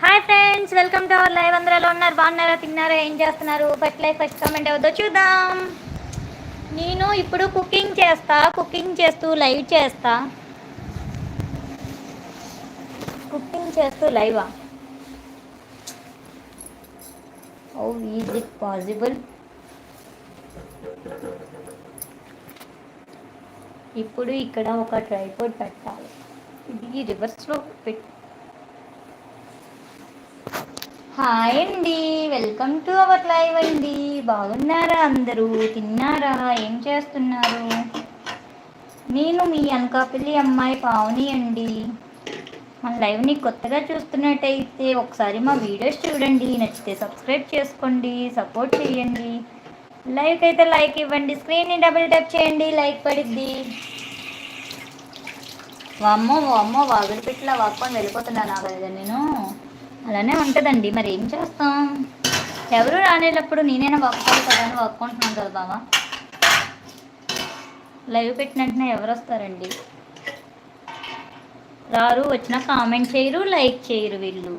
Hi friends, welcome to our live. అందరూ ఎలా ఉన్నారు? బాగున్నారా? తిన్నారా? ఏం చేస్తున్నారు? ఫస్ట్ లైక్ ఫస్ట్ కామెంట్ అవుతుందో చూద్దాం. నేను ఇప్పుడు కుకింగ్ చేస్తూ లైవ్ చేస్తా. కుకింగ్ చేస్తూ లైవా? How is it possible? ఇప్పుడు ఇక్కడ ఒక ట్రైపోడ్ పెట్టాలి. ఇది రివర్స్లో పెట్టి. హాయ్ అండి, వెల్కమ్ టు అవర్ లైవ్ అండి. బాగున్నారా? అందరూ తిన్నారా? ఏం చేస్తున్నారు? నేను మీ అనకాపల్లి అమ్మాయి పావని అండి. మన లైవ్ని కొత్తగా చూస్తున్నట్టయితే ఒకసారి మా వీడియోస్ చూడండి, నచ్చితే సబ్స్క్రైబ్ చేసుకోండి, సపోర్ట్ చేయండి. లైక్ అయితే లైక్ ఇవ్వండి, స్క్రీన్ని డబుల్ ట్యాప్ చేయండి, లైక్ పడిద్ది. వామ్మో వామ్మో, వాగుడు పిట్ల వాక్కొని వెళ్ళిపోతున్నాను కదా నేను. అలానే ఉంటుందండి, మరి ఏం చేస్తాం. ఎవరు రానేటప్పుడు నేనైనా వాక్కోవాలి కదా అని వాక్కుంటున్నాను కదా బావా. లైవ్ పెట్టిన వెంటనే ఎవరు వస్తారండి? రారు, వచ్చినా కామెంట్ చేయరు, లైక్ చేయరు వీళ్ళు.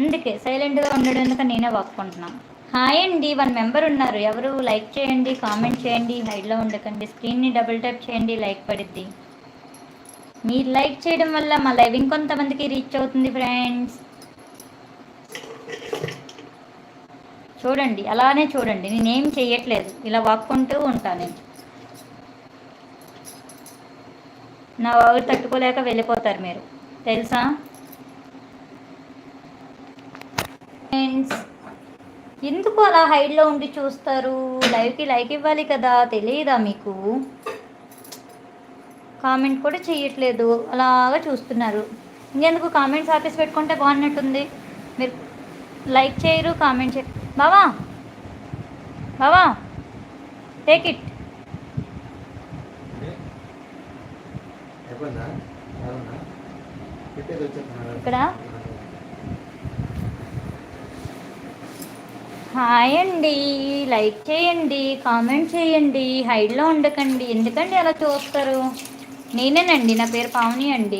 అందుకే సైలెంట్గా ఉండడం ఎందుకు నేనే వాక్కుంటున్నాను. హాయ్ అండి, 1 మెంబర్ ఉన్నారు. ఎవరు? లైక్ చేయండి, కామెంట్ చేయండి, హైడ్లో ఉండకండి, స్క్రీన్ని డబుల్ ట్యాప్ చేయండి, లైక్ పడిద్ది. మీరు లైక్ చేయడం వల్ల మా లైవ్ ఇంకొంతమందికి రీచ్ అవుతుంది ఫ్రెండ్స్. చూడండి, అలానే చూడండి, నేనేం చెయ్యట్లేదు, ఇలా వాక్కుంటూ ఉంటాను నేను. నా వాగు తట్టుకోలేక వెళ్ళిపోతారు మీరు, తెలుసా ఫ్రెండ్స్. ఎందుకు అలా హైడ్లో ఉండి చూస్తారు? లైవ్కి లైక్ ఇవ్వాలి కదా, తెలియదా మీకు? కామెంట్ కూడా చేయట్లేదు, అలాగా చూస్తున్నారు. ఇంకెందుకు కామెంట్స్ ఆపేసి పెట్టుకుంటే బాగున్నట్టుంది. మీరు లైక్ చేయరు, కామెంట్ చేయరు. బావా బావా, టేక్ ఇట్. ఇక్కడ హాయ్ అండి, లైక్ చేయండి, కామెంట్ చేయండి, హైడ్లో ఉండకండి. ఎందుకండి అలా చూస్తారు? నేనేనండి, నా పేరు పావని అండి.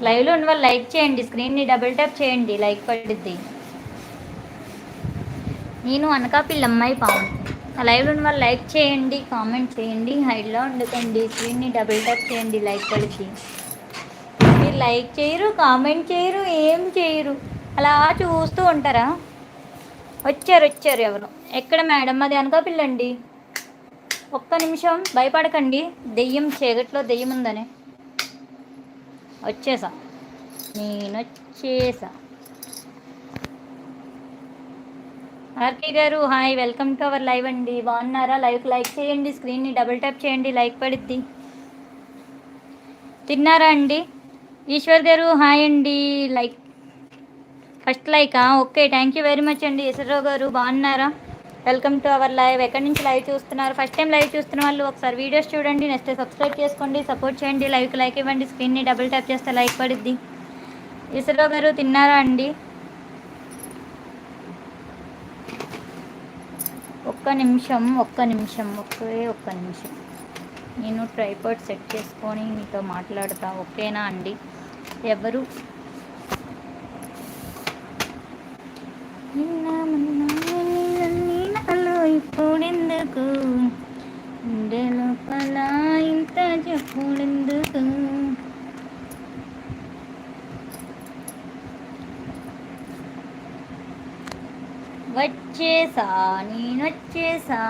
లైవ్లో ఉన్న వాళ్ళు లైక్ చేయండి, స్క్రీన్ని డబుల్ ట్యాప్ చేయండి, లైక్ పడిద్ది. నేను అనకాపల్లి అమ్మాయి పావని. లైవ్లో ఉన్న వాళ్ళు లైక్ చేయండి, కామెంట్ చేయండి, హైడ్లో ఉండకండి, స్క్రీన్ని డబుల్ ట్యాప్ చేయండి, లైక్ పడిద్ది. మీరు లైక్ చేయరు, కామెంట్ చేయరు, ఏం చేయరు, అలా చూస్తూ ఉంటారా? వచ్చారు ఎవరు? ఎక్కడ మేడం? అది అనకాపల్లి అండి. ఒక్క నిమిషం, భయపడకండి, దెయ్యం చీకట్లో దెయ్యం ఉందని. వచ్చేసా, నేను వచ్చేసా. ఆర్కే గారు hi, welcome to our live అండి. బాగున్నారా? లైవ్కి లైక్ చేయండి, స్క్రీన్ని డబుల్ ట్యాప్ చేయండి, లైక్ పడిద్ది. తిన్నారా అండి? ఈశ్వర్ గారు హాయ్ అండి, లైక్ ఫస్ట్ లైకా? Okay, thank you very much అండి. ఈశ్వరరావు గారు బాగున్నారా? Welcome to our live. ఎక్కడి నుంచి లైవ్ చూస్తున్నారు? ఫస్ట్ టైం లైవ్ చూస్తున్న వాళ్ళు ఒకసారి వీడియోస్ చూడండి, నెక్స్ట్ సబ్స్క్రైబ్ చేసుకోండి, సపోర్ట్ చేయండి, లైవ్కి లైక్ ఇవ్వండి, స్క్రీన్ని డబుల్ ట్యాప్ చేస్తే లైక్ పడిద్ది. ఈశ్వరరావు గారు తిన్నారా అండి? ఒక్క నిమిషం, ఒక్క నిమిషం. నేను ట్రైపాడ్ సెట్ చేసుకొని మీతో మాట్లాడతా, ఓకేనా అండి? ఎవరు ఇప్పుడెందుకు గుండె లోపల ఇంత చెప్పుడెందుకు? వచ్చేసా, నేను వచ్చేసా.